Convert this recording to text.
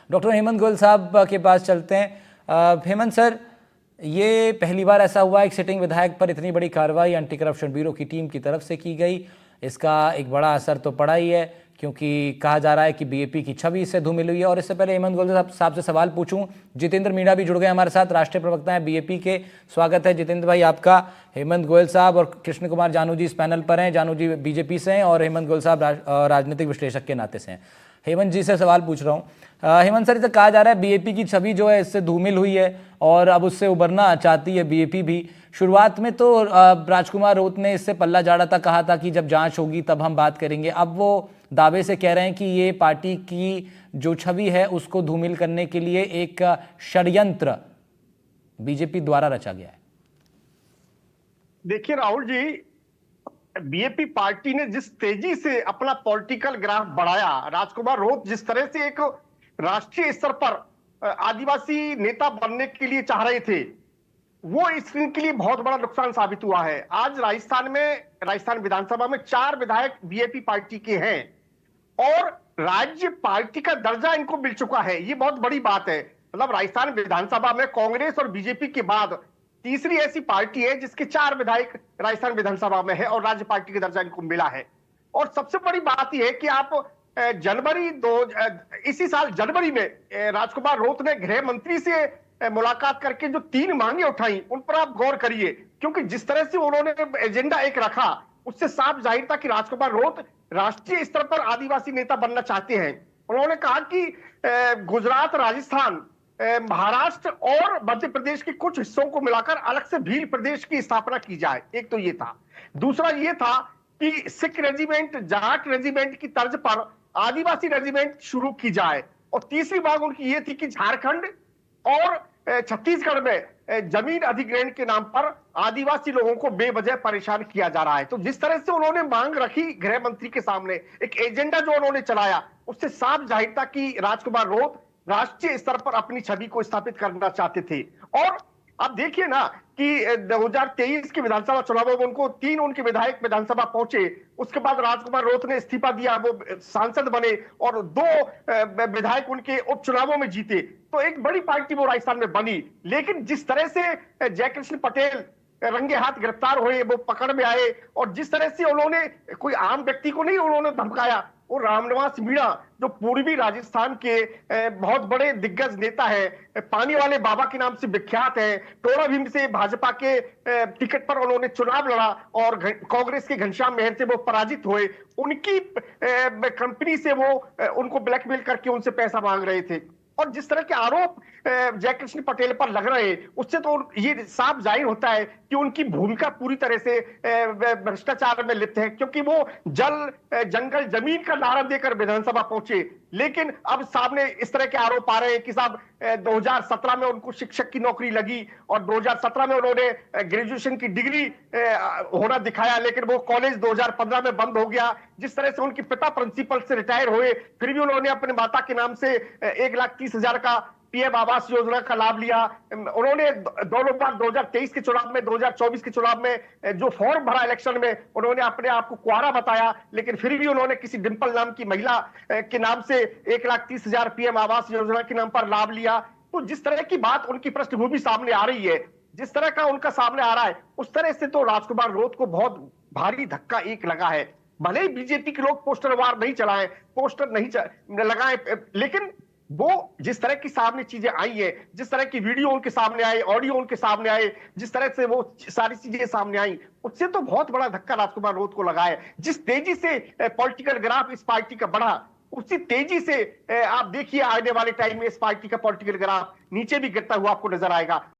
Doctor Hemant Goyal साहब के पास चलते हैं। हेमंत सर, ये पहली बार ऐसा हुआ एक सिटिंग विधायक पर इतनी बड़ी कार्रवाई एंटी करप्शन ब्यूरो की टीम की तरफ से की गई। इसका एक बड़ा असर तो पड़ा ही है, क्योंकि कहा जा रहा है कि बीएपी की छवि इससे धूमिल हुई है। और इससे पहले हेमंत गोयल साहब से सवाल पूछूं, जितेंद्र मीणा भी जुड़ गए हमारे साथ, राष्ट्रीय प्रवक्ता हैं बीएपी के। स्वागत है जितेंद्र भाई आपका। हेमंत गोयल साहब और कृष्ण कुमार जानू जी इस पैनल पर हैं। जानू जी बीजेपी से हैं और हेमंत गोयल साहब राजनीतिक विश्लेषक के नाते से हैं। हेमंत जी से सवाल पूछ रहा हूँ। हेमंत सर, इसे कहा जा रहा है बीएपी की छवि जो है इससे धूमिल हुई है और अब उससे उबरना चाहती है बीएपी भी। शुरुआत में तो राजकुमार रोत ने इससे पल्ला झाड़ा था, कहा था कि जब जांच होगी तब हम बात करेंगे। अब वो दावे से कह रहे हैं कि ये पार्टी की जो छवि है उसको धूमिल करने के लिए एक षड्यंत्र बीजेपी द्वारा रचा गया है। देखिए राहुल जी, बीएपी पार्टी ने जिस तेजी से अपना पॉलिटिकल ग्राफ बढ़ाया, राजकुमार रोत जिस तरह से एक राष्ट्रीय स्तर पर आदिवासी नेता बनने के लिए चाह रहे थे, वो इसके लिए बहुत बड़ा नुकसान साबित हुआ है। आज राजस्थान विधानसभा में 4 विधायक बीएपी पार्टी के हैं और राज्य पार्टी का दर्जा इनको मिल चुका है। ये बहुत बड़ी बात है। मतलब राजस्थान विधानसभा में कांग्रेस और बीजेपी के बाद तीसरी ऐसी पार्टी है जिसके 4 विधायक राजस्थान विधानसभा में है और राज्य पार्टी का दर्जा इनको मिला है। और सबसे बड़ी बात यह है कि आप इसी साल जनवरी में राजकुमार रोत ने गृह मंत्री से मुलाकात करके जो 3 मांगे उठाई उन पर आप गौर करिए, क्योंकि जिस तरह से उन्होंने एजेंडा एक रखा उससे साफ जाहिर था कि राजकुमार रोत राष्ट्रीय स्तर पर आदिवासी नेता बनना चाहते हैं। उन्होंने कहा कि गुजरात, राजस्थान, महाराष्ट्र और मध्य प्रदेश के कुछ हिस्सों को मिलाकर अलग से भील प्रदेश की स्थापना की जाए। एक तो ये था। दूसरा ये था कि सिख रेजिमेंट, जाट रेजिमेंट की तर्ज पर आदिवासी रेजिमेंट शुरू की जाए। और तीसरी मांग उनकी ये थी कि झारखंड और छत्तीसगढ़ में जमीन अधिग्रहण के नाम पर आदिवासी लोगों को बेवजह परेशान किया जा रहा है। तो जिस तरह से उन्होंने मांग रखी गृह मंत्री के सामने, एक एजेंडा जो उन्होंने चलाया, उससे साफ जाहिर था कि राजकुमार रोत राष्ट्रीय स्तर पर अपनी छवि को स्थापित करना चाहते थे। और अब देखिए ना कि 2023 के विधानसभा चुनावों में उनके विधायक विधानसभा पहुंचे। उसके बाद राजकुमार रोत ने इस्तीफा दिया, वो सांसद बने और 2 विधायक उनके उपचुनावों में जीते। तो एक बड़ी पार्टी वो राजस्थान में बनी। लेकिन जिस तरह से जयकृष्ण पटेल रंगे हाथ गिरफ्तार हुए, वो पकड़ में आए और जिस तरह से उन्होंने कोई आम व्यक्ति को नहीं उन्होंने धमकाया, वो रामनिवास मीणा जो पूर्वी राजस्थान के बहुत बड़े दिग्गज नेता है, पानी वाले बाबा के नाम से विख्यात है, टोड़ा भीम से भाजपा के टिकट पर उन्होंने चुनाव लड़ा और कांग्रेस के घनश्याम मेहर से वो पराजित हुए। उनकी कंपनी से वो उनको ब्लैकमेल करके उनसे पैसा मांग रहे थे। और जिस तरह के आरोप जयकृष्ण पटेल पर लग रहे हैं, उससे तो ये साफ जाहिर होता है कि उनकी भूमिका पूरी तरह से भ्रष्टाचार में लिप्त है, क्योंकि वो जल, जंगल, जमीन का नारा देकर विधानसभा पहुंचे। लेकिन अब सामने इस तरह के आरोप आ रहे हैं कि साहब 2017 में उनको शिक्षक की नौकरी लगी और 2017 में उन्होंने ग्रेजुएशन की डिग्री होना दिखाया, लेकिन वो कॉलेज 2015 में बंद हो गया। जिस तरह से उनके पिता प्रिंसिपल से रिटायर हुए, फिर भी उन्होंने अपने माता के नाम से 1,30,000 का पीएम आवास योजना का लाभ लिया। उन्होंने दोनों बार 2023 के चुनाव में, 2024 के चुनाव में जो फॉर्म भरा इलेक्शन में, उन्होंने अपने आप को कुआरा बताया, लेकिन फिर भी उन्होंने किसी डिंपल नाम की महिला के नाम से 1,30,000 पीएम आवास योजना के नाम पर लाभ लिया। तो जिस तरह की बात उनकी पृष्ठभूमि सामने आ रही है, जिस तरह का उनका सामने आ रहा है, उस तरह से तो राजकुमार रोत को बहुत भारी धक्का एक लगा है। भले ही बीजेपी के लोग पोस्टर वार नहीं चलाएं, पोस्टर नहीं लगाएं, लेकिन वो जिस तरह की सामने चीजें आई है, जिस तरह की वीडियो उनके सामने आए, ऑडियो उनके सामने आए, जिस तरह से वो सारी चीजें सामने आई, उससे तो बहुत बड़ा धक्का राजकुमार रोत को लगा है। जिस तेजी से पॉलिटिकल ग्राफ इस पार्टी का बढ़ा, उसी तेजी से आप देखिए आने वाले टाइम में इस पार्टी का पॉलिटिकल ग्राफ नीचे भी गिरता हुआ आपको नजर आएगा।